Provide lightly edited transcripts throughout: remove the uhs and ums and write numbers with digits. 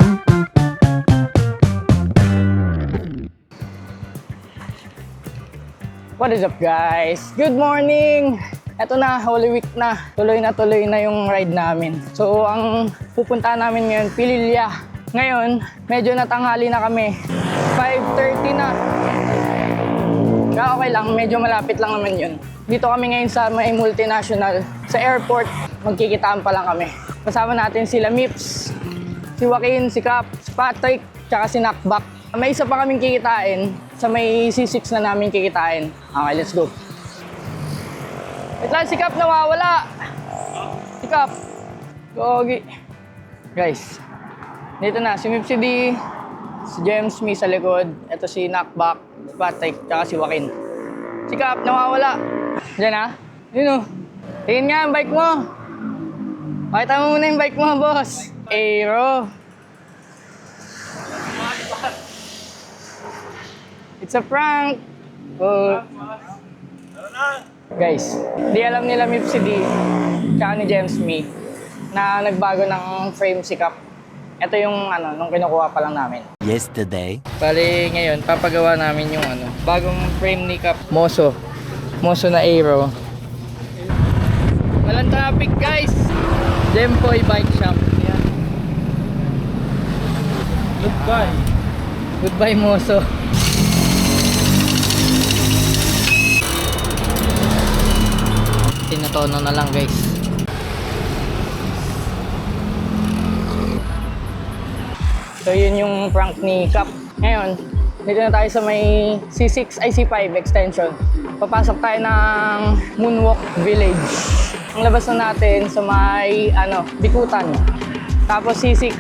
What is up guys? Good morning! Eto na, Holy Week na. Tuloy na yung ride namin. So ang pupuntahan namin ngayon, Pililya. Ngayon, medyo natanghali na kami. 5:30 na. Kaya okay lang, medyo malapit lang naman yun. Dito kami ngayon sa may multinational. Sa airport, magkikitaan pa lang kami. Kasama natin sila Mips, si Joaquin, si Cap, si Patrick, tsaka si Nakbak. May isa pa kaming kikitain. Sa may C6 na namin kikitain. Okay, let's go. Wait lang, si Cap nawawala. Si Cap. Gogi. Guys, dito na si Mipsy D, si James Me sa likod. Ito si Nakbak, si Patrick, tsaka si Joaquin. Si Cap nawawala. Diyan na. Yun o. Tingin nga ang bike mo. Pakita mo muna yung bike mo, boss. Aero. It's a prank! Oh. Guys, di alam nila Mipsy D tsaka ni James Me na nagbago ng frame si Cap. Ito yung nung kinukuha pa lang namin. Yesterday. Bali ngayon, papagawa namin yung bagong frame ni Cap. Moso na Aero. Walang traffic guys! Dempoy Bike Shop. Yan. Goodbye Moso. Tinatono na lang guys. So yun yung prank ni Cap. Ngayon, dito na tayo sa may C6 ay C5 extension. Papasok tayo ng Moonwalk Village. Ang labas na natin sa may Bikutan. Tapos C6.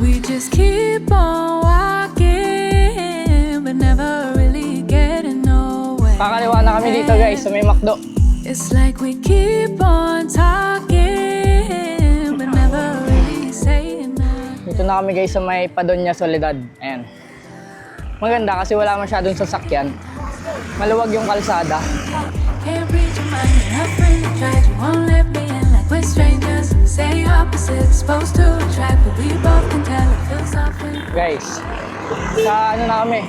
We just keep on walking, but never really getting nowhere. Kakaliwa na kami dito guys sa may McDo. It's like we keep on talking, but never really saying nothing. Dito na kami guys sa may Padonya Soledad. Ayan. Maganda kasi wala masyadong sasakyan. Maluwag yung kalsada. Can't read your mind and our friend tried. You won't let me in like we're strangers. Say opposites, supposed to attract, but we both can tell it feels off when Guys, sa na kami?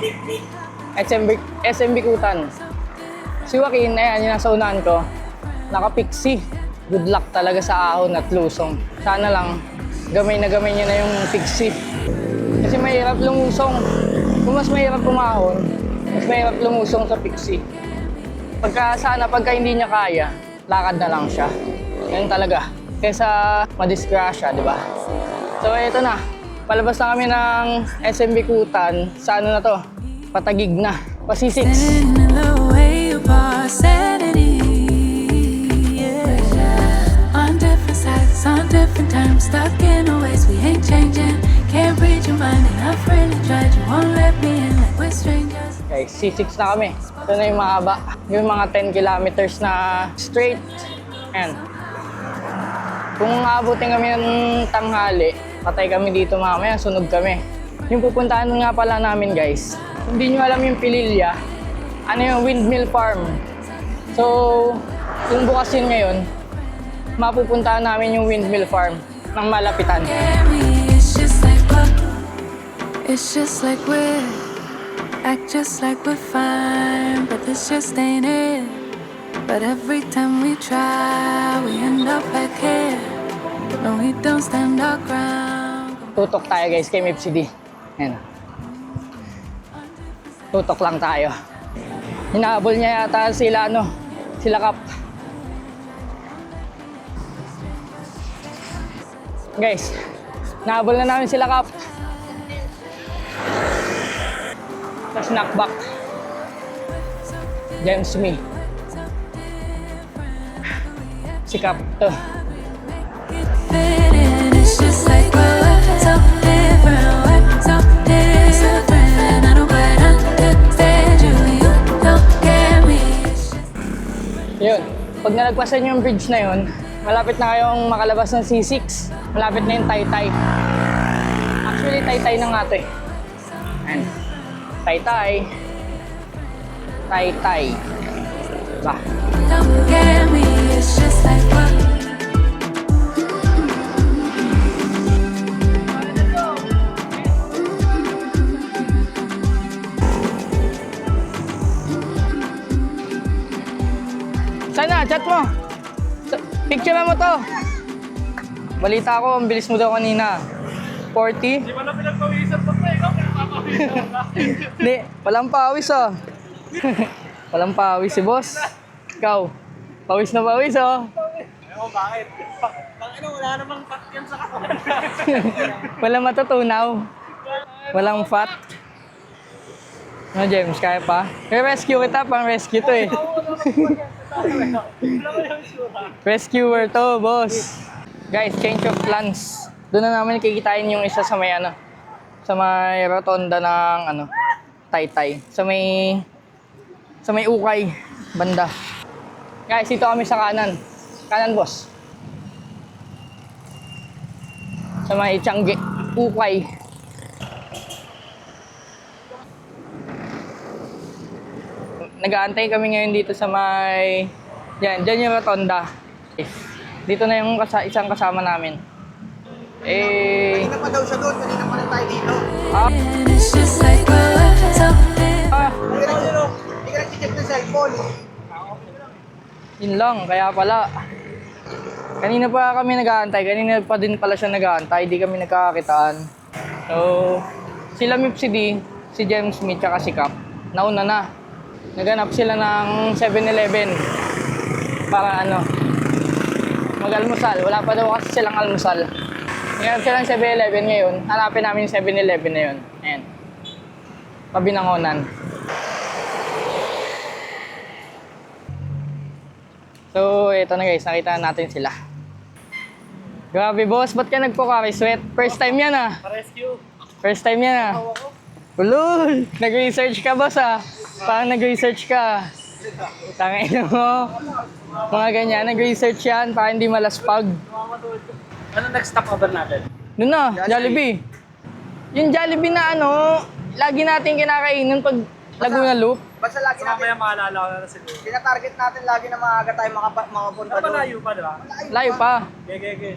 SM Bikutan. Si Joaquin, ayan, yung nasa unahan ko. Naka-pixie. Good luck talaga sa ahon at lusong. Sana lang, gamay na niya na yung pixie. Kasi mahirap lumusong. Kung mas mahirap umahon, mas mahirap lumusong sa pixie. Pagka hindi niya kaya, lakad na lang siya. Ganun talaga. Kaysa madisgrasya, di ba? So, ito na. Palabas na kami ng SM Bikutan. Sa na to? Patagig na. Pa-C6. in the way of our sanity, yeah. On different sides, on different times, stuck in a ways we ain't changing. Can't read your mind and I've really tried. You won't let me in like we're strangers. Okay, C6 na kami. Ito na yung mahaba. Yung mga 10 kilometers na straight. Ayan. Kung aabutin kami ng tanghali, patay kami dito mamaya, sunog kami. Yung pupuntahan nga pala namin guys, hindi nyo alam yung Pililya, yung windmill farm. So, kung bukas yun ngayon, mapupuntahan namin yung windmill farm ng malapitan. It's just like we're act just like we're fine, but this just ain't it. But every time we try, we end up back here. No, we don't stand our ground. Tutok tayo guys kay Mipsy D. Ayan. Tutok lang tayo. Hinahabol niya yata sila Cap. Guys, nahabol na namin sila Cap. Tapos Nakbak. James Me. Si Cap to. It's just like we're so different, we're so different. I don't quite understand you, you don't get me. Yun, pag nalagpasan yung bridge na yun, malapit na kayong makalabas ng C6. Malapit na yung Taytay. Actually, Taytay na nga ito eh. Ayan. Taytay. Taytay. Ba? Don't get me, it's just like what to. Balita ko, ang bilis mo daw kanina. 40? Di ba na pinagpawisan mo pa? Ikaw pinagpapawisan ka. Hindi, walang pawis ah. Walang pawis si boss. Ikaw, pawis na pawis oh. Ewan ko bakit. Tangina, wala namang fat yan sa katawan. Walang matutunaw. Walang fat. Ano James, kaya pa? I-rescue kita, pang rescue to eh. Rescuer to, boss. Guys, change of plans. Doon na namin kikitain yung isa sa may ano, sa may rotonda ng ano, Taytay. Sa may ukay, banda. Guys, dito kami sa kanan. Kanan, boss. Sa may Tiangge, ukay. Nag-aantay kami ngayon dito sa may... Diyan yung rotonda. Dito na yung isang kasama namin. Kanina pa daw siya doon, kanina pa na tayo dito. And it's just like we're so Hindi ka nag-check ng cellphone. Yun lang, kaya pala. Kanina pa kami nag-aantay, kanina pa din pala siya nag-aantay, di kami nagkakakitaan. So, sila Mipsy D, si James Smith, tsaka si Cap, nauna na. Naganap sila ng 7-Eleven para ano, mag-almusal. Wala pa daw kasi silang almusal. Naganap silang 7-Eleven ngayon, hanapin namin yung 7-Eleven na yun. Ayan. Pabinangonan. So, ito na guys, nakita natin sila. Grabe boss, ba't ka nagpo-carry sweat? First time yan ah. Pa-rescue. First time yan ah. Ulul! Nag-research ka boss ah. Parang nag-research ka. Tangin mo. Mga ganyan, nag-research yan para hindi malaspag. Ano next stopover natin? Doon na, Jollibee. Yung Jollibee na ano, lagi natin kinakainin pag Laguna Loop. Basta lagi Mamaya natin, maalala ko na siguro. tinatarget natin lagi na maaga tayo makapunta Ano ba doon. layo pa, di ba? Layo pa. Gege.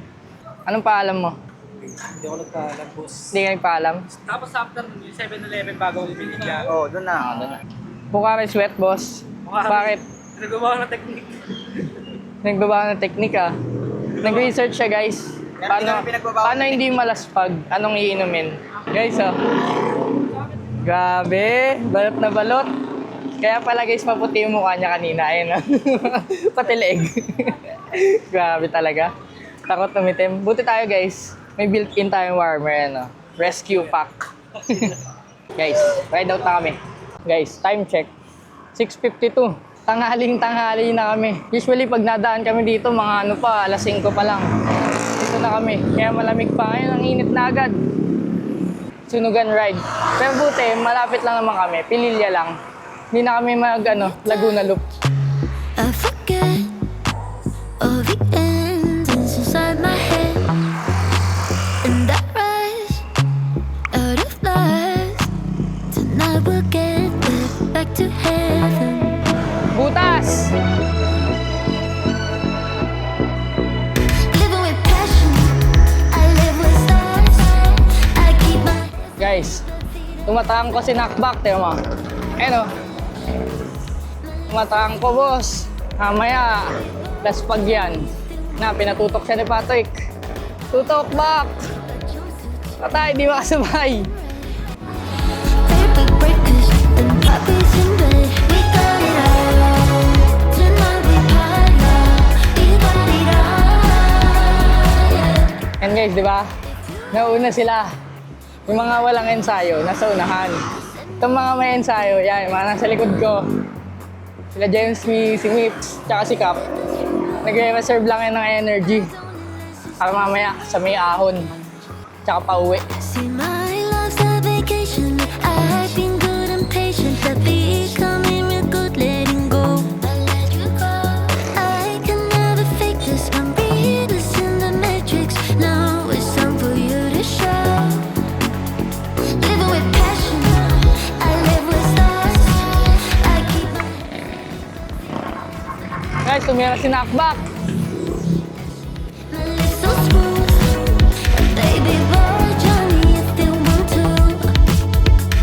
Anong paalam mo? Hindi ako nagpaalam, boss. Hindi ka nagpaalam? Tapos after yung 7-Eleven bago ako binigyan. Oo, doon na. Bukari sweat boss. Bakit? Nagbabawa ng technique. Nagbabago ng teknik ah. Nag-research siya guys. Paano hindi malaspag? Anong iinumin? Guys oh. Grabe, balot na balot. Kaya pala guys, maputi yung mukha niya kanina. Ayun oh. Pati leeg. Grabe talaga. Takot tumitim. Buti tayo guys. May built-in tayong warmer. Ano? Rescue pack. Guys, ride out na kami. Guys, time check. 6:52. Tanghaling-tanghali na kami. Usually pag nadaan kami dito, mga ano pa, alas 5 pa lang. Dito na kami. Kaya malamig pa. Ngayon, ang init na agad. Sunugan ride. Pero buti, malapit lang naman kami. Pililya lang. Hindi na kami Laguna Loop. I forget all the endings inside my head, and I rise out of lies. Tonight we'll get there, back to heaven. Butas! Living with passion, I live with stars. I keep my Guys, tumatang ko si Knockback. Tiyo mo. Ayun o. Tumatang ko, boss. Mamaya, laspag yan. Na, pinatutok siya ni Patrick. Tutok back! Patay, di makasabay. paper breakers and puppies in bed. We got it all. Tonight we party, we got it all. And guys, di ba? Nauna sila. Yung mga walang ensayo, nasa unahan. Itong mga may ensayo, yan, mga nasa likod ko. Sila James, si Mips, tsaka si Cap. Nagre-reserve lang yan ng energy. Para mamaya sa may ahon. Tsaka pauwi. See, my life's a vacation. I've been good and patient, but becoming real good, letting go. I can never fake this. I'm realist in the matrix. Now it's time for you to show. Living with passion, I live with stars. I keep my Guys, tumira si Knockback. lips so smooth. Baby boy, Johnny, if they want to.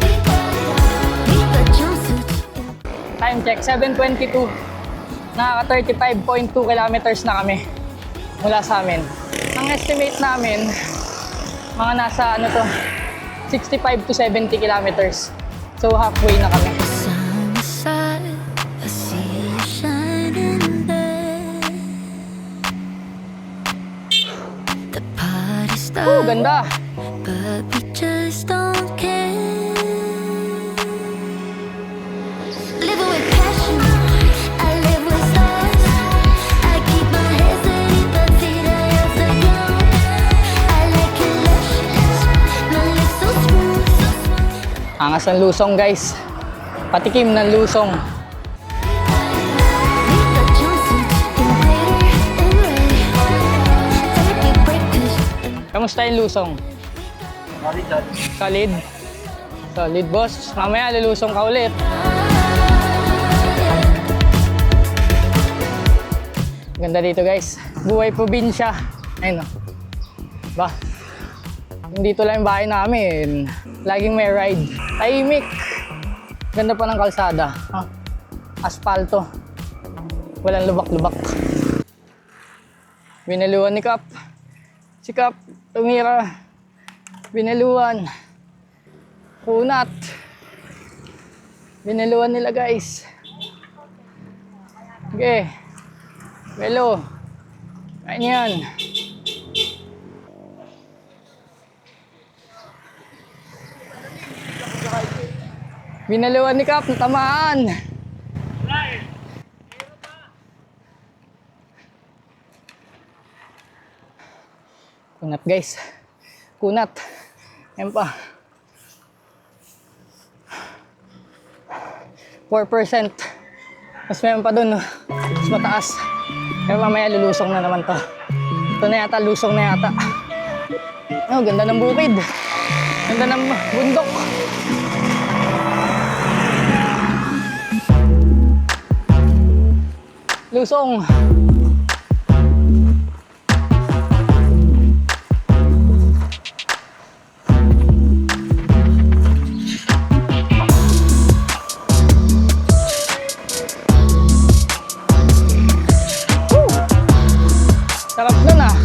We got jumpsuits. Time check, 7:22. Nakaka 35.2 kilometers na kami. mula sa amin. Ang estimate namin, mga nasa 65 to 70 kilometers. So halfway na kami. Sun is set, I see you shining there. The party Oh, started, ganda! but we just don't care. Living with passion, I live with stars. I keep my head steady, but see the hills that ground. I like it luscious, my lips so smooth. Angas ng lusong, guys. Patikim ng lusong. Need the jumpsuits in glitter and red. Take a break 'cause Kamusta yung lusong? Solid? Solid, boss. Mamaya lulusong ka ulit. Ganda dito, guys. Buhay probinsya. Ayun, oh. Ba? Dito lang yung bahay namin. Laging may ride. Tahimik. Ganda pa ng kalsada. Ah, aspalto. Walang lubak-lubak. Binaluan ni Kap. Si Kap, tumira. Binaluan. Kunat. Binaluan nila, guys. Okay. Melo. Kain yan. Binaluan ni Kap, natamaan. Kunat, guys. Kunat. Yan pa. 4%. Mas meron pa dun. Mas mataas. Pero mamaya lulusong na naman to. Ito na yata, lusong na yata. Oh, ganda ng bukid. Ganda ng bundok. Lusong. Woo! Sarap nun ah.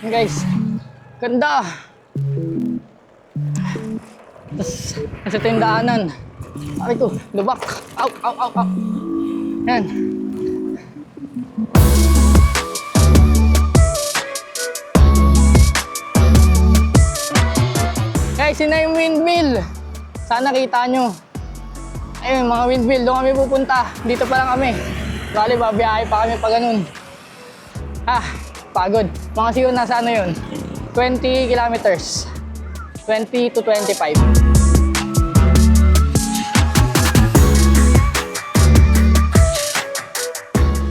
Guys, ganda. Kasi ito yung daanan. Ay ko, lubak. Au, au, au, au. Yan. Guys, yun na yung windmill. Sana kita nyo. Ayun, mga windmill. Doon kami pupunta. Dito pa lang kami. Bali, babiyahe pa kami pa ganun. Ah, pagod. Mga siguro nasa ano yun? 20 kilometers. 20 to 25.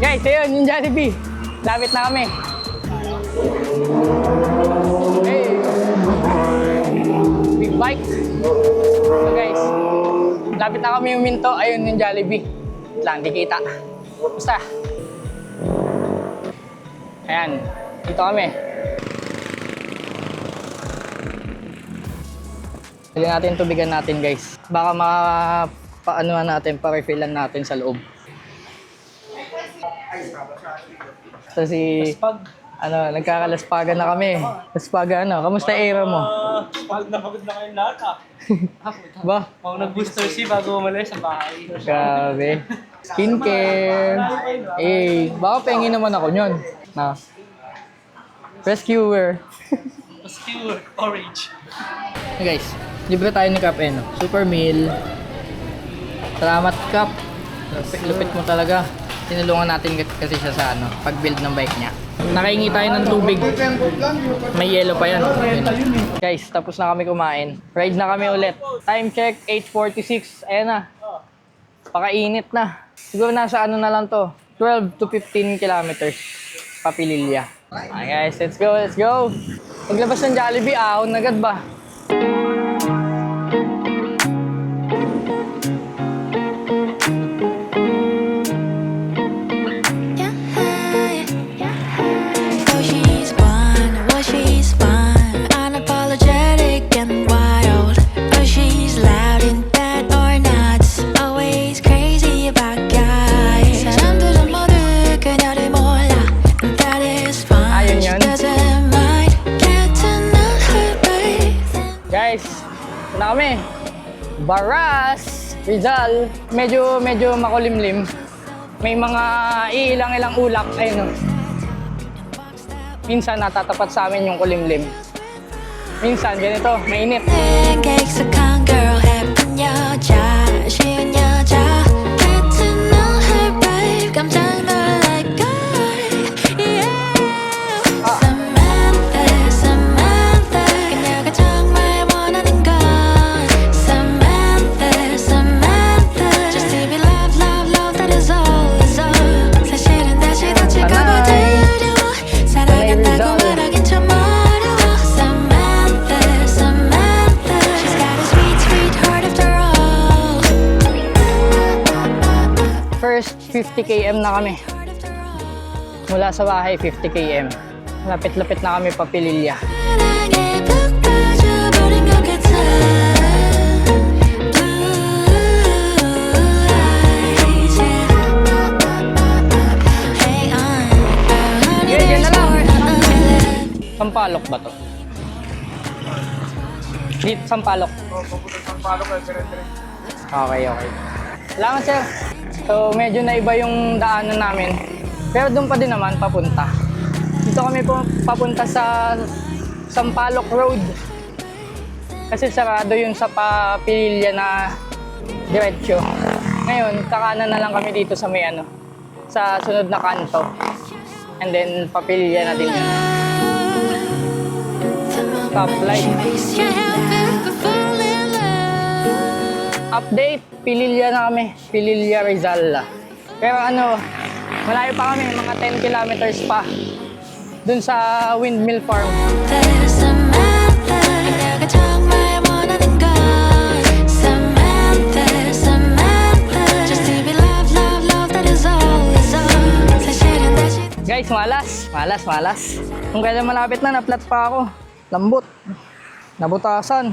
Guys, ayun, yung Jollibee. Lapit na kami. Hey. Big bike. So guys, lapit na kami yung Minto. Ayun yung Jollibee. Lang, di kita. Basta. Ayan, dito kami. Pili natin tubigan natin, guys. Baka paano natin, pa-refillan natin sa loob. So nagkakalaspagan na kami. Laspagan kamusta era mo? Pagod na kayong lahat ah. Ba? Ako nag-booster C bago umalis sa bahay. Grabe. Skincare. Eh, baka pengin naman ako nyon. Na. Rescuer. Rescuer, orange. Hey guys, libre tayo ni Kap Super meal. Salamat, Kap. Lupit mo talaga. Tinulungan natin kasi siya sa pag-build ng bike niya. Nakahingi tayo ng tubig. May yellow pa yan. Guys, tapos na kami kumain. Ride na kami ulit. Time check, 8:46. Ayan na. Pakainit na. Siguro nasa na lang to. 12 to 15 kilometers. Papililya. Okay guys, let's go, let's go. Paglabas ng Jollibee, ahon agad ba? Though she's one, well she's fun, unapologetic and wild. Though she's loud in bed or not, always crazy about na kami. Baras, Rizal. Medyo makulimlim. May mga ilang ulak. Ayun, oh. Minsan natatapat sa amin yung kulimlim. Minsan ganito, mainit. 익숙한 girl 예쁜 여자 쉬운 여자 같은 너의 babe 깜짝 놀랄 걸 yeah. Samantha Samantha 그녀가 정말 원하는 건 Samantha Samantha just to be loved love love that is all 사실은 다시 다칠까봐 두려워 사랑한다고 말하긴 참 어려워 Samantha Samantha she's got a sweet sweet heart after all First 50 km na kami. Mula sa bahay, 50 km. Lapit-lapit na kami pa Pililya. 사랑에 푹 빠져버린 것 같아 Blue eyes yeah. Hang on honey Yeah, yan there's na lang. more Sampalok ba to? Dito, Sampalok. Paano ka, dire-dire? Okay. Salamat, sir. So, medyo naiba yung daanan namin. Pero doon pa din naman, papunta. Dito kami po papunta sa Sampaloc Road. Kasi sarado yun sa Pililya na diretso. Ngayon, kakanan na lang kami dito sa may sa sunod na kanto. And then, Papilya na din yun. Stoplight. Update, Pililya na kami. Pililya, Rizal. Pero malayo pa kami, mga 10 kilometers pa. Dun sa windmill farm. Samantha 그녀가 정말 원하는 건 Samantha Samantha just to be loved love love that is all 사실은 다시 Guys, malas. Kung kailan malapit na, naplat pa ako. Lambot. Nabutasan.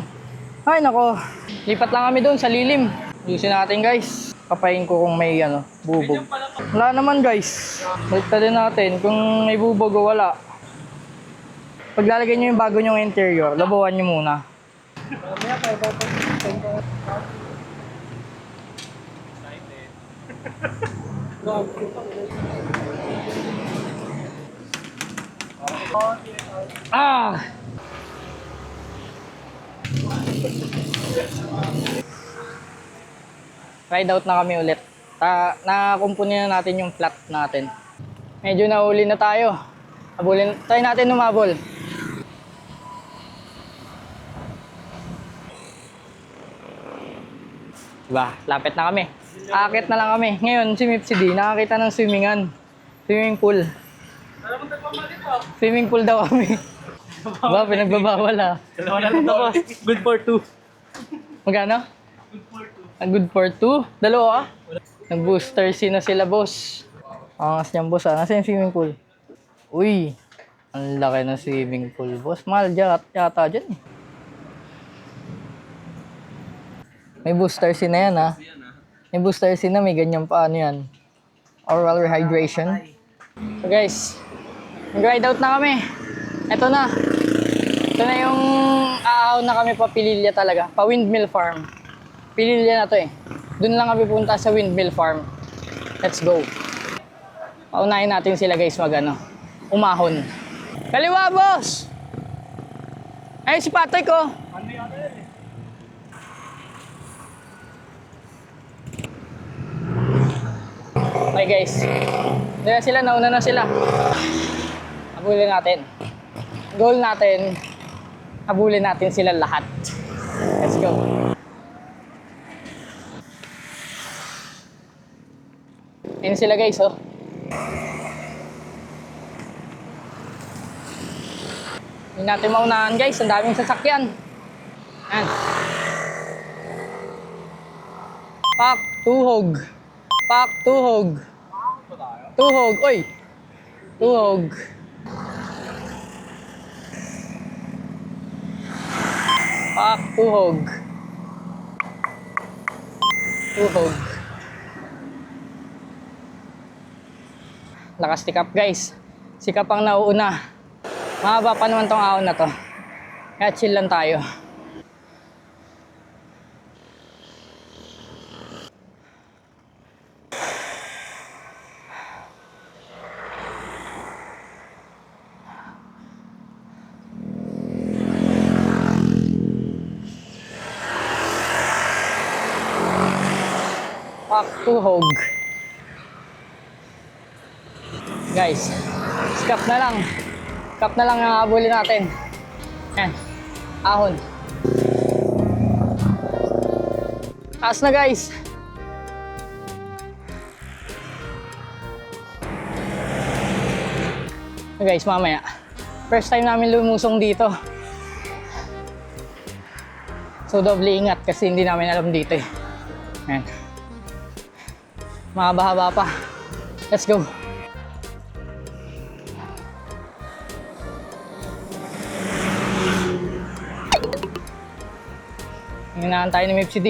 Ay, nako. Lipat lang kami doon sa lilim. Ayusin natin, guys. Papayin ko kung may bubog. Wala naman, guys. Baliktad din natin kung may bubog o wala. Paglalagay nyo yung bago nyong interior, labuhan nyo muna. Ah! Ride out na kami ulit. Nakakumpuni na natin yung flat natin. Medyo nahuli na tayo. Try natin umabol. Diba? Lapit na kami. Aakit na lang kami. Ngayon, si Mipsy D, nakakita ng swimming pool. Swimming pool daw kami. Diba? Pinagbabawal Dalawa na lang tapos. Good for two. Magkano? Good for two? Dalawa? Nag-booster na sila, boss. Angas niyang boss, Nasa yung swimming pool? Uy, ang laki ng swimming pool, boss. Mahal yata dyan eh. May booster na yan, May booster na, may ganyan pa, yan. Oral rehydration. So guys, mag-ride out na kami. Ito na. Ito na yung aaw na kami pa Pililya talaga. Pa windmill farm. Pililya na to eh. Doon lang kami punta sa windmill farm. Let's go. Paunahin natin sila guys umahon. Kaliwa, boss! Ayun si Patrick, oh. Okay guys. Nauna na sila. Habulin natin. Goal natin, habulin natin sila lahat. Let's go. Ayun sila guys, oh. Hindi natin maunahan guys, ang daming sasakyan. Ayan. Pak, tuhog. Pak, tuhog. Tuhog, oy. Tuhog. Pak, tuhog. Tuhog. Lakas tikap guys. Sikap ang nauuna. Mahaba pa naman tong ahon na to. Kaya chill lang tayo. Pak Tuhog. Guys, scap na lang. Scap na lang ang habulin natin. Yan. Ahon. Taas na guys. Guys, mamaya. First time namin lumusong dito. So, doble ingat kasi hindi namin alam dito eh. Ayan. Mahaba-haba pa. Let's go. Hinahan tayo ni MFCD.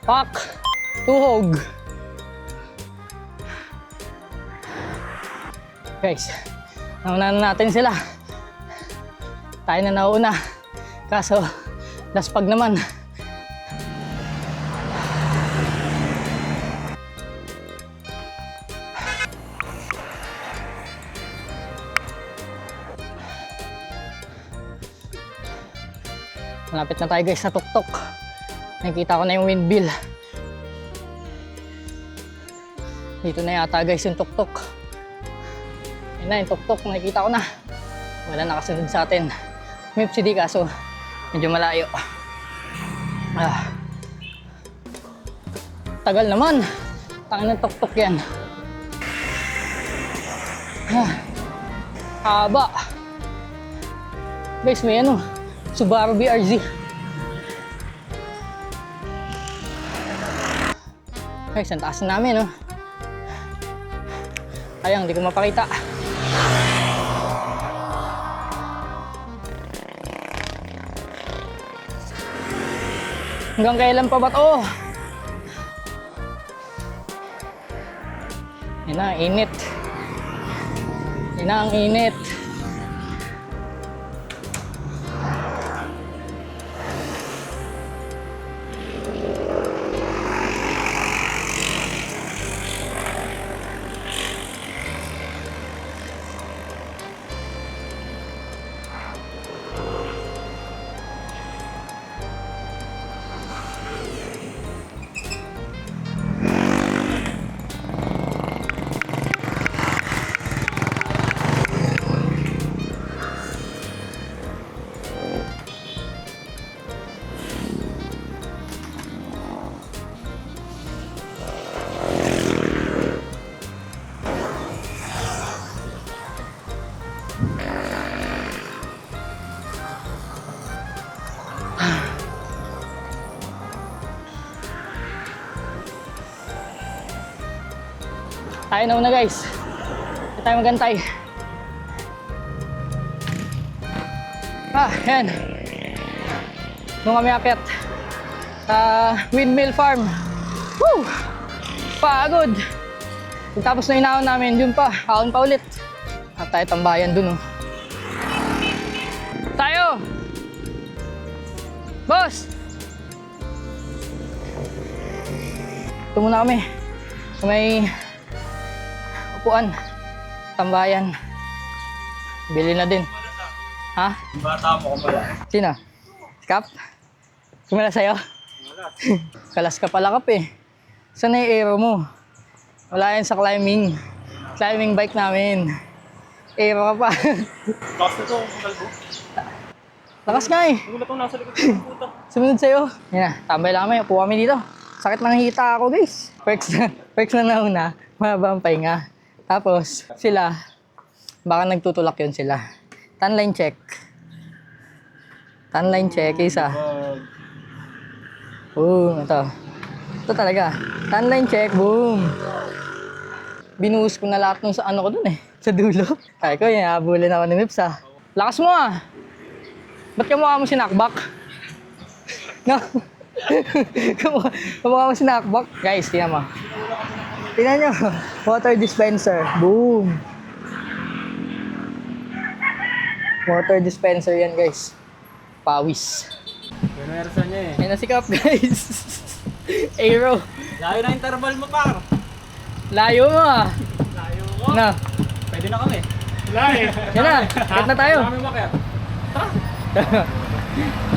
Pak Tuhog. Guys, nauna na natin sila. Tayo na nauna. Kaso, laspag naman. Malapit na tayo guys sa tuktok. Nakikita ko na yung windmill. Dito na yata guys yung tuktok. Yun na yung tuktok, nakikita ko na. Wala nakasunod sa atin. MFCD kaso medyo malayo. Tagal naman. Tangin ng tuktok yan. Haba. Guys, may ano, Subaru BRZ. Guys, ang taas na namin, oh. Ayang, hindi ko mapakita. Hanggang kailan pa ba to? Yan na, ang init. Yan na, ang init. Tayo na una guys. Hindi tayo magantay. Yan. Doon kami akyat sa windmill farm. Woo! Pagod. Tapos na inahon namin, yun pa. Ahon pa ulit. At tayo tambayan dun, oh. Tayo! Boss! Ito muna kami. May upuan. Tambayan. Bili na din. Ha? Bata mo ko pala. Sino? Kap? Kumala sa'yo? Kalas ka pala, Kap eh. Saan na yung aero mo? Wala yan sa climbing. Climbing bike namin. Aero ka pa. Lakas na to, kalbo. Lakas nga eh. Wala itong nasa likod ng puta. Sumunod sa'yo. Yan na, tambay lang kami. Upo kami dito. Sakit ng hita ako, guys. Perks na nauna. Mahaba ang pahinga. Tapos, sila, baka nagtutulak yun sila. Tanline check. Tanline check, isa. Boom, ito. Ito talaga. Sunline check, boom. Binuhos ko na lahat nung sa ano ko dun eh. Sa dulo. Kaya ko, yung habulin ako ni Mips ah. Lakas mo ah. Ba't kamukha mo sinakbak? No? Kamukha mo sinakbak? Guys, tingnan mo. Tingnan nyo. Water dispenser. Boom. Water dispenser yan guys. Pawis. Pinersa niya May nasikap guys. Aero. Layo na interval mo, par. Layo mo ah. Layo mo. Na. Pwede na kami. Layo. Yan na. Kahit na tayo. Kami makayat.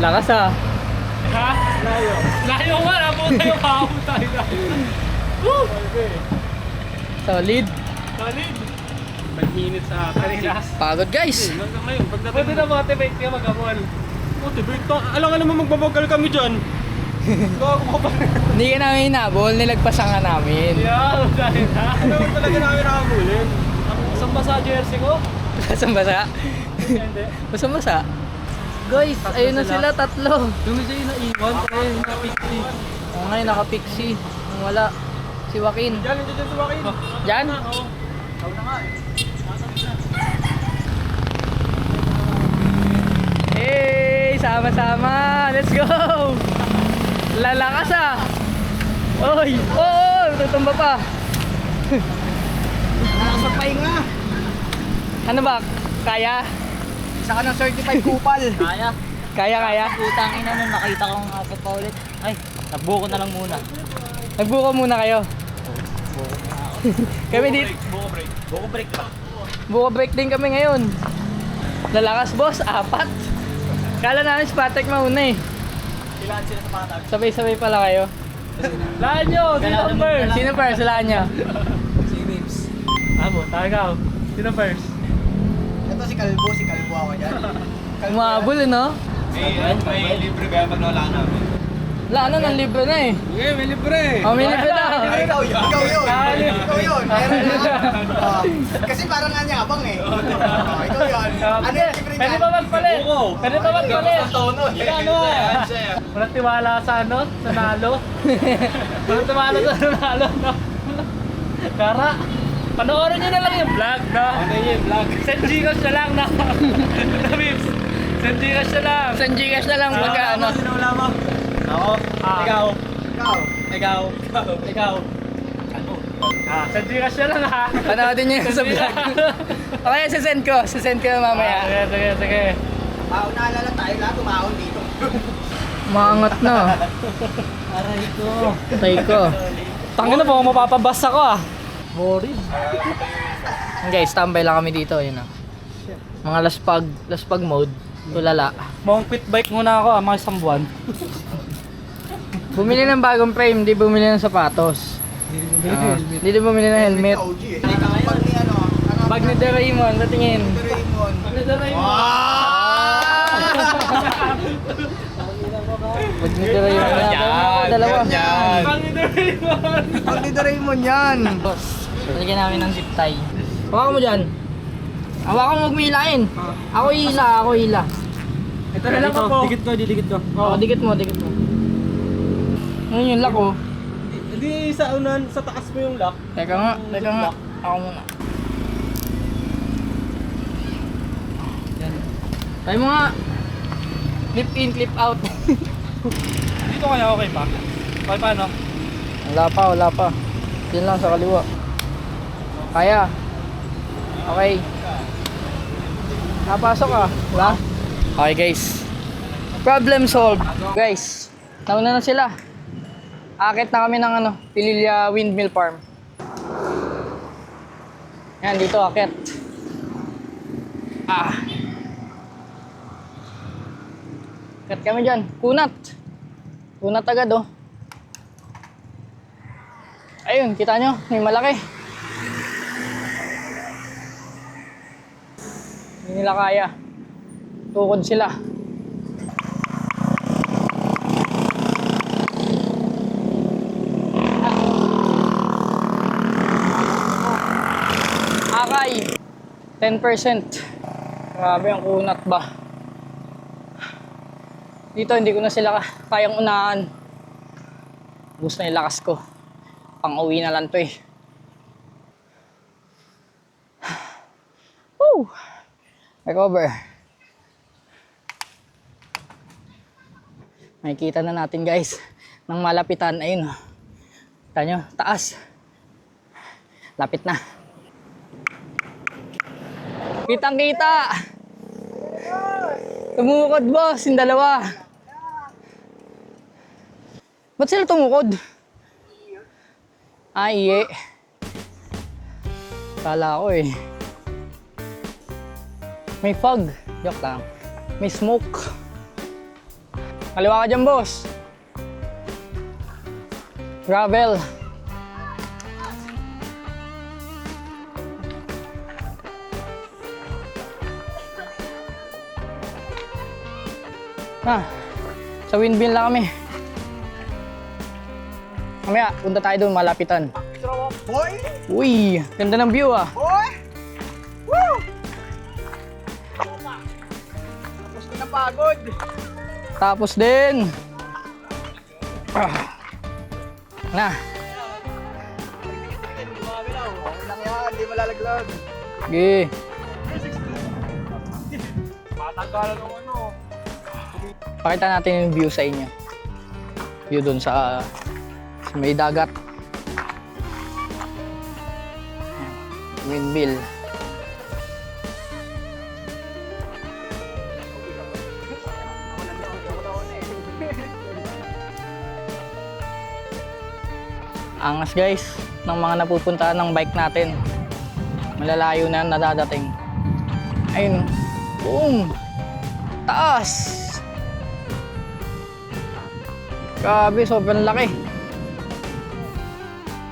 Lakas ah. Ha? Layo. Layo nga. Nabuo tayo. Pahabol tayo. Woo! Solid. Solid. 5 minutes sa kanila. Pagod guys. Pwede na motivate ka mag-amol. Motivate ka? Alam ka naman magbabagal kami dyan. Gago ka pa. Hindi ka namin hinabol. Nilagpasan ka namin. Yeah, dahil ha? Ano talaga namin nakabulin? Isang basa jersey ko? Basang-basa. Hindi. Basang-basa. Guys, ayun na sila tatlo. Yung isa yung naiwan, kaya yung napixi. Oo nga, naka-pixie. Ang wala. Si Joaquin. Diyan, nandiyan sa wakin. Diyan? Oo. Ikaw na nga eh. Hey, sama-sama. Let's go. Lalakas ah. Oy, oo, tutumba pa. Nakasagpahinga. Ano ba? Kaya? Isa ka ng certified kupal. Kaya. Kaya. Putang ina nun, nakita kong apat pa ulit. Ay, nagbuko na lang muna. Nagbuko muna kayo. Kami dito. Buko break. Buko break ba? Buko break din kami ngayon. Lalakas boss, 4. Kala namin Spatek mauna eh. Ilan sila sa patag? Sabay-sabay pala kayo. Lahan nyo! Sino first? Sino first? Walaan nyo. Si Mips. Amo, tagaw. Sino first? Ito si Kalbo ako dyan. Umabol eh no? May libre ba pag nawala namin? Wala na, ng libre na eh. Okay, may libre. Oh, may libre na. Ay, ikaw yun. Ikaw yun. Dali. Ikaw yun. Meron na. Kasi parang nga niya abang eh. Ikaw yun. Ano yung libre Pwede niyan? ba magpalit? Pwede ba magpalit? Teka, ano Walang tiwala sa ano? Sa nalo? Walang tiwala sa nalo, no? Kara, panoorin nyo na lang yung vlog, no? Ano yung vlog? Send Gcash na lang, no? Mips, send Gcash na lang. Sa Gcash na lang pagka ano. Sino wala mo? Ako? Ikaw? Ikaw. Ikaw? Ikaw? Send Gcash na lang, ha? Panoodin nyo yung sa vlog. Okay, sisend ko mamaya. Sige. Naalala tayo lahat, umahon dito. Maangat na. Aray ko. Tay ko. Tangin na po, mapapabas ako ah. Boring. Guys, tambay lang kami dito. Yun na. Mga laspag mode. Tulala. Mong quit bike muna ako mga isang buwan. Bumili ng bagong frame, di bumili ng sapatos. Di din bumili ng helmet. OG eh. Pag ni ano, Bag ni Doraemon, patingin. Doraemon. Bag ni Doraemon na. Dalawa. Pag ni Doraemon yan. Boss, lagyan namin ng zip tie. Hawakan mo dyan. Hawakan mo, huwag mo hilain. Ako hila. Ito na lang ako. Dikit ko. Oo, dikit mo. Ano yung lock oh. Hindi sa unan, sa taas mo yung lock. Teka nga. Ako muna. Try mo nga. Clip in, clip out. Dito kaya okay pa? Okay paano? Wala pa. Yun lang sa kaliwa. Kaya. Okay. Napasok ah. Wala? Okay guys. Problem solved. Guys, nauna na sila. Akit na kami ng Pililya Windmill Farm. Yan, dito akit. Akit kami dyan. Kunat agad oh. Ayun, kita nyo, may malaki. Hindi nila kaya. Tukod sila. Akay, 10%. Grabe ang kunat ba. Dito hindi ko na sila kayang unahan. Boost na yung lakas ko. Pang-uwi na lang to eh. Woo! Recover. Makikita na natin guys. Nang malapitan. Ayun. Kita nyo, taas. Lapit na. Kitang-kita! Tumukod boss, yung dalawa. Ba't sila tumukod? Ah, iye. Kala ko eh. May fog. Joke lang. May smoke. Kaliwa ka dyan, boss. Gravel. Sa windmill na kami. Mamaya, punta tayo doon, malapitan. Boy! Uy, ganda ng view ah. Boy! Woo! Tapos ko na pagod. Tapos din. Na. Okay lang yan, hindi malalaglag. Sige. Matanggalan ng ano. Pakita natin yung view sa inyo. View doon sa may dagat. Windmill. Angas guys ng mga napupuntahan ng bike natin. Malalayo na nadadating. Ayun. Boom! Taas! Grabe, sobrang laki.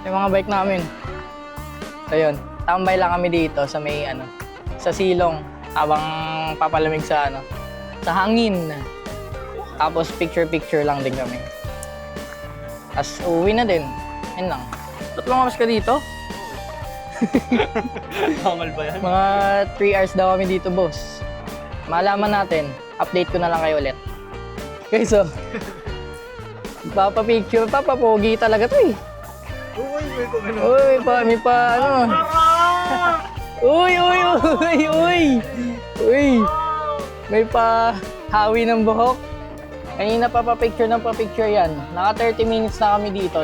Yung mga bike namin. So yun, tambay lang kami dito sa may sa silong habang papalamig sa sa hangin. Tapos picture lang din kami. Tapos uwi na din. Yun lang. Ba't lumabas ka dito? Hangal ba yan? Mga 3 hours daw kami dito, boss. Malaman natin. Update ko na lang kayo ulit. Okay, so papapicture, papapogi talaga to eh. Uy, may kumano. Uy, may pa Uy. May pa hawi ng buhok. Kanina papapicture yan. Naka 30 minutes na kami dito.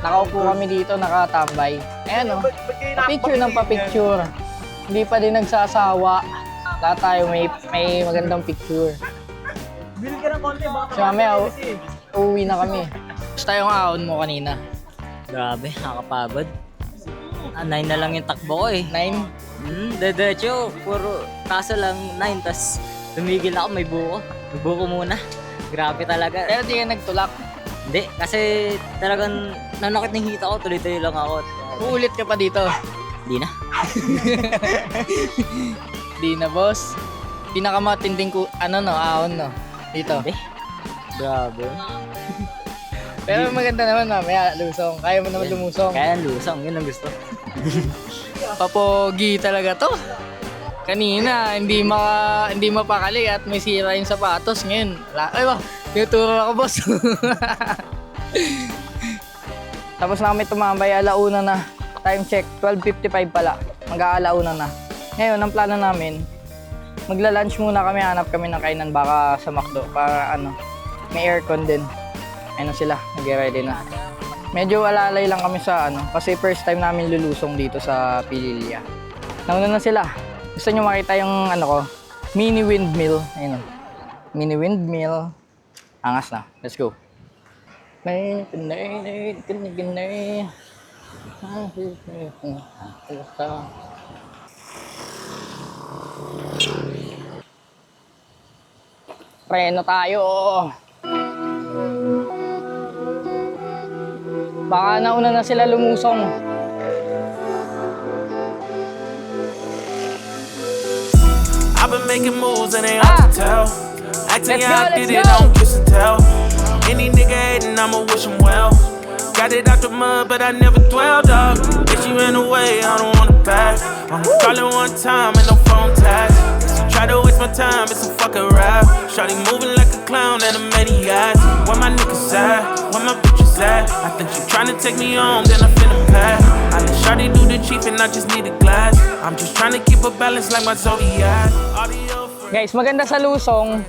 Nakaupo kami dito, nakatambay. Ayan o. Pa-picture. Hindi pa din nagsasawa. Lahat tayo may magandang picture. Bili ka ng konti, baka So mamaya, uuwi na kami. Basta yung ahon mo kanina. Grabe, nakakapagod. 9 na lang yung takbo ko eh. 9? Diretso, puro kaso lang 9, tas tumigil ako, may buko. May buko muna. Grabe talaga. Pero di ka nagtulak. Hindi, kasi talagang nanakit ng hita ko, tuloy-tuloy lang ako. Uulit ka pa dito. Hindi na. Di na, boss. Pinakamatinding ahon, no? Dito. Hindi. Grabe. Pero maganda naman, mamaya, lusong. Kaya mo naman lumusong. Kaya lusang, yun ang gusto. Papogi talaga to. Kanina, hindi mapakali at may sira yung sapatos. Ngayon, ay ba, tinuturo ako, boss. Tapos na kami tumambay, alauna na. Time check, 12:55 pala. Mag-aalauna na. Ngayon, ang plano namin, magla-lunch muna kami, hanap kami ng kainan baka sa McDo para may aircon din. Ayun sila, nag-ready na. Medyo alalay lang kami sa kasi first time namin lulusong dito sa Pililya. Nauna na sila. Gusto nyo makita yung mini windmill. Ayun. Mini windmill. Angas na. Let's go. Preno tayo. Baka nauna na sila lumusong. I've been making moves and they hard to tell. Acting Let's like I go, did let's it go. on kiss and tell. Any nigga hating, I'ma wish him well. Got it out the mud, but I never dwell, dog. If she ran away, I don't wanna back. I'm calling one time and no phone tag. She try to waste my time, it's a fucking rap. Shawty moving like a clown and a maniac. Where my niggas at? Where my bitches sad. I think she tryna take me home, then I finna pass. I let Shawty do the chief and I just need a glass. I'm just tryna keep a balance like my zodiac. Audio friends, Guys, maganda sa Lusong.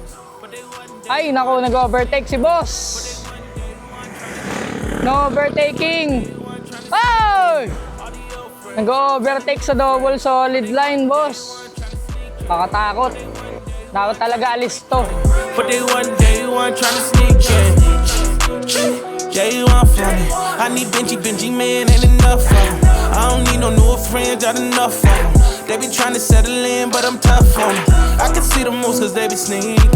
Ay, nako, nag-overtake si boss. No overtaking. Ay! Nag-overtake sa double solid line, boss. Kakatakot. Dapat talaga alis to. but they one day one tryna sneak in. Yeah, you want funny. I need Benji, man, ain't enough of 'em. I don't need no new friends, got enough of 'em. They be tryna settle in, but I'm tough on 'em. I can see the moves cause they be sneaking.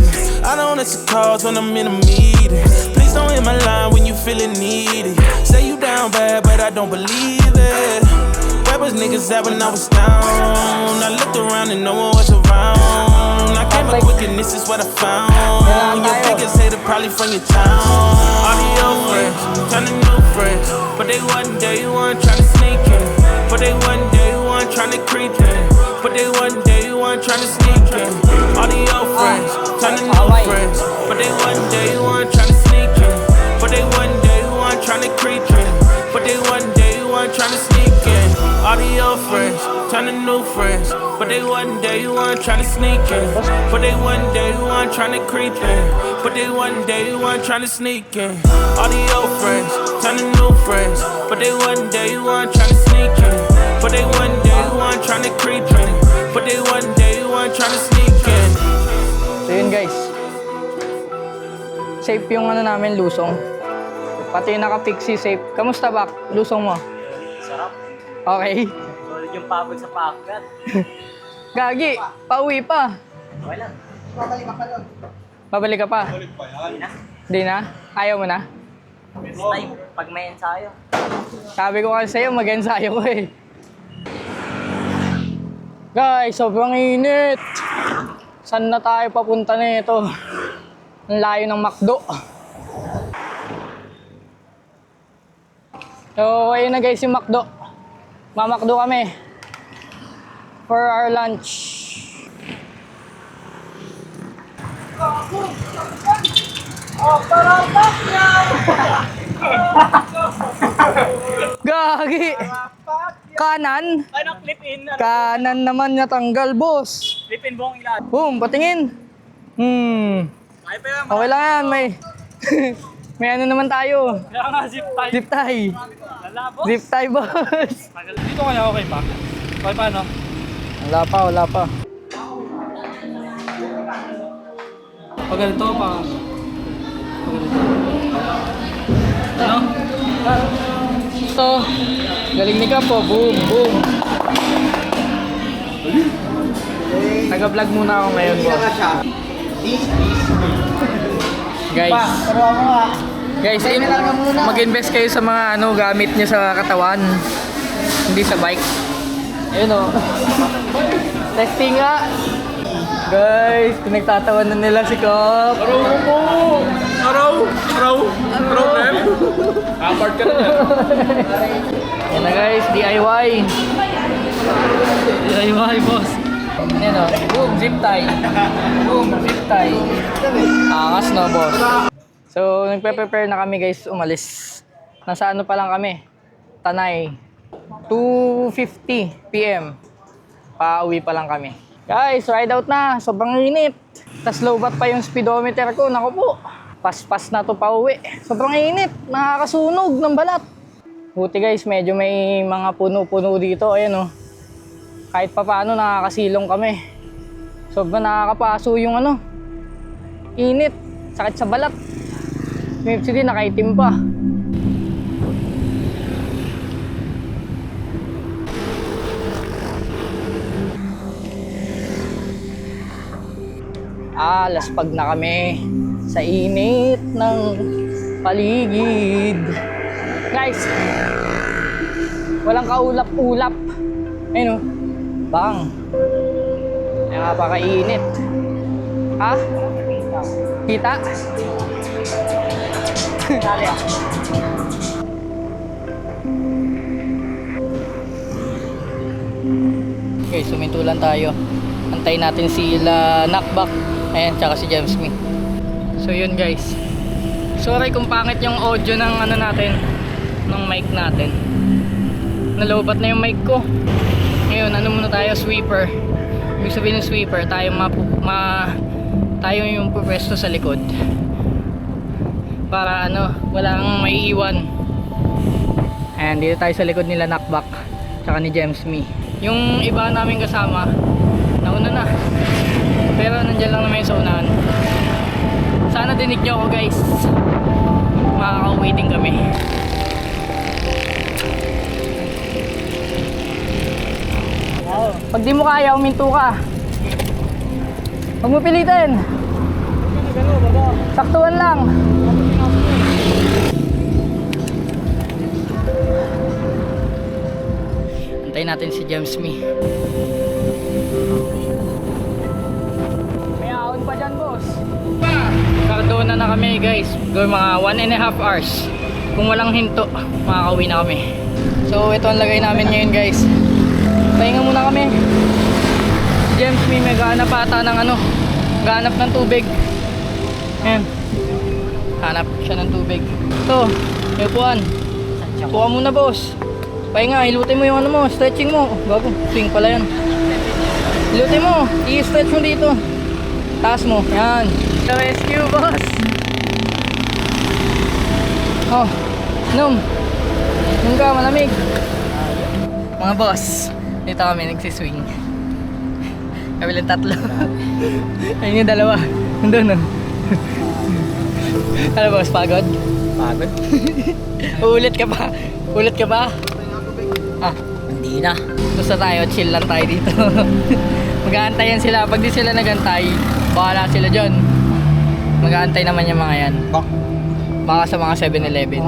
I don't answer calls when I'm in a meeting. Please don't hit my line when you feeling needy. Say you down bad, but I don't believe it. Where was niggas at when I was down? I looked around and no one was around. I came up quick and this is what I found. Your biggest hater probably from your town. Audio friends, turn to new friends. But they one day one tryna sneak in. But they one day one tryna creep in. But they one day one tryna sneak in. Audio friends, turn to new friends. But they one day one tryna sneak in. But they one day one tryna creep in. But they one day one tryna sneak in. Audio friends, turn to new friends. But they one day one tryna sneak in. But they one day one tryna creep in. But they one day one tryna sneak in. Audio friends, turn to new friends. But they one day one tryna sneak in. But they one day one tryna creep in. But they one day one tryna sneak in. So yun guys. Safe yung ano namin, Lusong. Pati yung naka-fixie safe. Kamusta ba? Lusong mo? Sarap. Okay. Solid yung pagod sa pakat. Gagi, pauwi pa. Okay lang. Babalik ka pa? Hindi na. Di na? Ayaw mo na? Next time, pag may ensayo. Sabi ko kasi sa'yo, mag-ensayo ko eh. Guys, sobrang init. Saan na tayo papunta nito? Ang layo ng McDo. So, ayun na guys yung McDo. Mamakdo kami for our lunch. Gagi! Kanan? Ano, clip in. Kanan naman natanggal, boss. Clip in buong ilan. Boom, patingin. Ay pa yan. Okay lang yan, may... may ano naman tayo. Kaya nga zip tie. Zip tie. Lalabo. Zip tie, boss. Dito kaya okay pa? Okay pa no? Wala pa, wala pa. Pag ganito pa. Ano? Ito, galing ni Kapo. Boom, boom. Taga-vlog muna ako ngayon, boss. Guys, guys, mag-invest kayo sa mga ano gamit niyo sa katawan, hindi sa bike. Ayun o. Testing nga. Guys, pinagtatawanan nila si Kap. Araw! Problem? Apart ka na yan. Yan na guys, DIY. DIY boss. Yan o. Boom, zip tie. Boom, zip tie. Angas no, boss. So, nagpe-prepare na kami guys, umalis. Nasa ano pa lang kami? Tanay. 2:50 PM. Pauwi pa lang kami. Guys, ride out na. Sobrang init. Tas low bat pa yung speedometer ko. Naku po. Pas-pas na to pauwi. Sobrang init. Nakakasunog ng balat. Buti guys, medyo may mga puno-puno dito. Ayan o. Kahit pa paano nakakasilong kami. Sobrang nakakapaso yung ano. Init. Sakit sa balat. Yung FCD nakaitim pa. Laspag na kami sa init ng paligid. Guys, walang kaulap-ulap. Ayun o. Bang. Napakainit. Ha? Kita? Okay, sumintulan tayo. Antayin natin sila Knockback. Ayan, tsaka si James Smith. So yun guys. Sorry kung pangit yung audio ng ano natin, ng mic natin. Nalobat na yung mic ko. Ngayon, ano muna tayo, sweeper. Ibig sabihin ng sweeper, tayo tayo yung pupwesto sa likod. Para ano, walang maiiwan. Ayan, dito tayo sa likod nila Knockback tsaka ni James Me. Yung iba namin kasama, nauna na. Pero nandyan lang naman yung sa unahan. Sana dinig nyo ako guys. Makaka-waiting kami. Pag di mo kaya, uminto ka. Huwag mo pilitin. Saktuan lang. Antayin natin si James Me. May ahon pa dyan, boss. Cardona na kami guys. Gawin mga 1.5 hours. Kung walang hinto, makakauwi na kami. So ito ang lagay namin ngayon guys. Pahinga muna kami. James Me may gahanap ata ng ano, gahanap ng tubig. Ayan, hanap siya ng tubig. Ito, may upuan. Upuan muna boss. Pahinga, hilutin mo yung ano mo, stretching mo. Bago, swing pala yan. Hilutin mo, i-stretch mo dito. Taas mo, yan. The rescue boss. Oh, inom. Inom ka, malamig. Mga boss, dito kami nagsiswing. Kami lang tatlo. Ayun yung dalawa. Nandun, no? Ano boss, pagod? Pagod? Ulit ka pa? Ulit ka pa? Ah, Hindi na. basta tayo, chill lang tayo dito. Mag-aantayan sila. Pag di sila nagantay, bahala sila dyan. Mag-aantay naman yung mga yan. Baka sa mga 7-Eleven.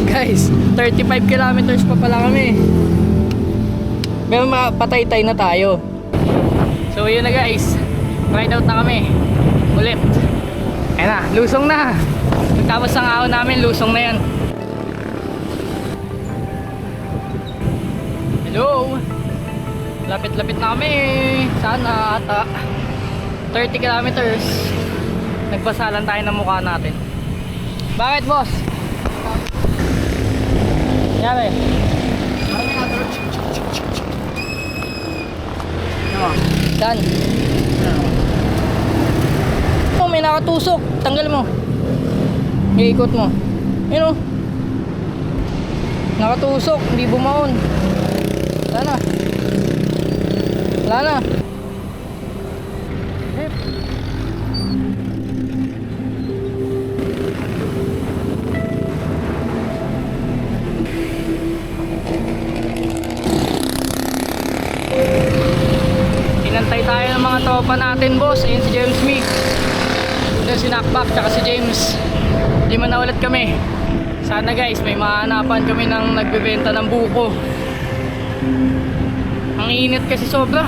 Guys, 35 kilometers pa pala kami. Pero patay-tay na tayo. So yun na guys, ride out na kami ulit. Ayan na, lusong na. Pagtapos ng ahon namin, lusong na yan. Hello, lapit-lapit na kami. Sana ata 30 kilometers. Nagbasalan tayo ng mukha natin. Bakit boss? Yari. Dan. Oh, may nakatusok. Tanggal mo. Iikot mo. Yun o. Nakatusok. Hindi bumaon. Wala na. Wala na. Hip. Inantay tayo ng mga tropa natin boss. Ayun si James Me. Doon si Knockback tsaka si James. Lima na ulit kami. Sana guys may mahanapan kami ng nagbebenta ng buko. Ang init kasi sobra.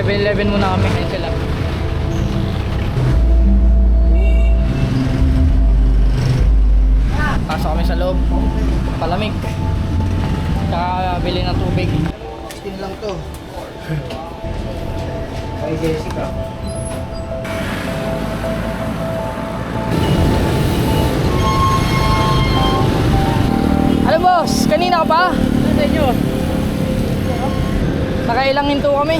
Eleven muna kami. Ayun sila. Pasok kami sa loob. Palamig. Tsaka bili ng tubig. Skin lang to. Kay Jessica. Ano boss? Kanina ka pa? Ano sa inyo? Nakailang hinto kami.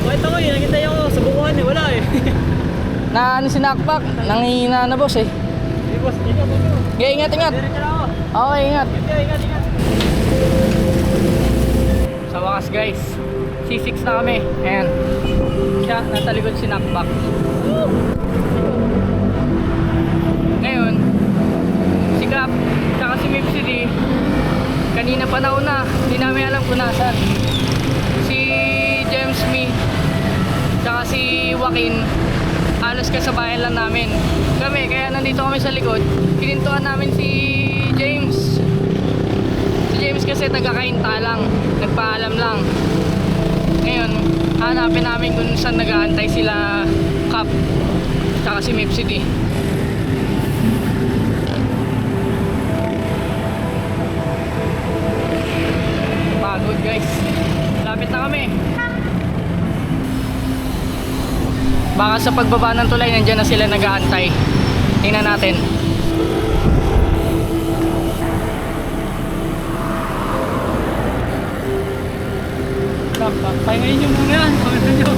Wait ako yun, nakintay ako sa bukuhan eh, wala eh. Na ano si Knockback? Nangihina na boss eh. Hey boss, ingat. Okay, ingat. Diretso na ako. Okay, ingat. Ingat. Sa wakas guys, C6 na kami. Ayan. Siya, nasa likod si Knockback. Ngayon, si Gap, tsaka si Mipsy D, kanina pa nauna. Hindi namin alam kung nasan. Si James Me, tsaka si Joaquin, halos kasabayan lang namin kami, kaya nandito kami sa likod. Kinintuan namin si James. Si James kasi taga-Kainta lang, nagpaalam lang. Ngayon, hanapin namin kung saan nag-aantay sila Cap tsaka si Mipsy D. guys. Lapit na kami. Baka sa pagbaba ng tulay, nandiyan na sila nag-aantay. Tingnan natin. Pahingayin nyo muna yan. Pahingayin nyo.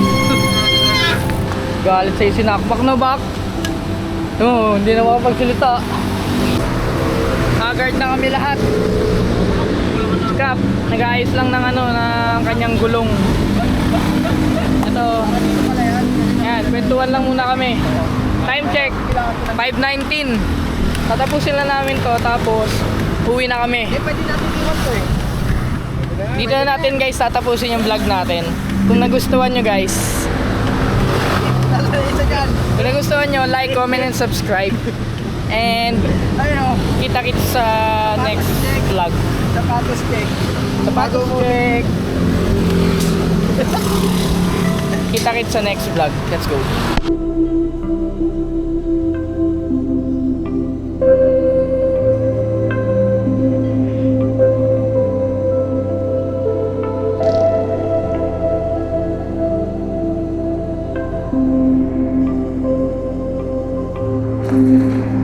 Galit sa'yo sinakpak na bak. Oo, hindi na makapagsalita. Haggard na kami lahat. Kap, nag-aayos lang ng ng kanyang gulong. Ito. Yan, kwentuhan lang muna kami. Time check, 5:19. Tatapusin na namin to, tapos uwi na kami. Pwede natin iwan to eh. Dito na natin guys tatapusin yung vlog natin. Kung nagustuhan nyo guys, Isa dyan. kung nagustuhan nyo, like, comment, and subscribe. And Ayun o. kita-kits sa next vlog. Sapatos cake. Sapatos check. Kita-kits sa next vlog. Let's go. Thank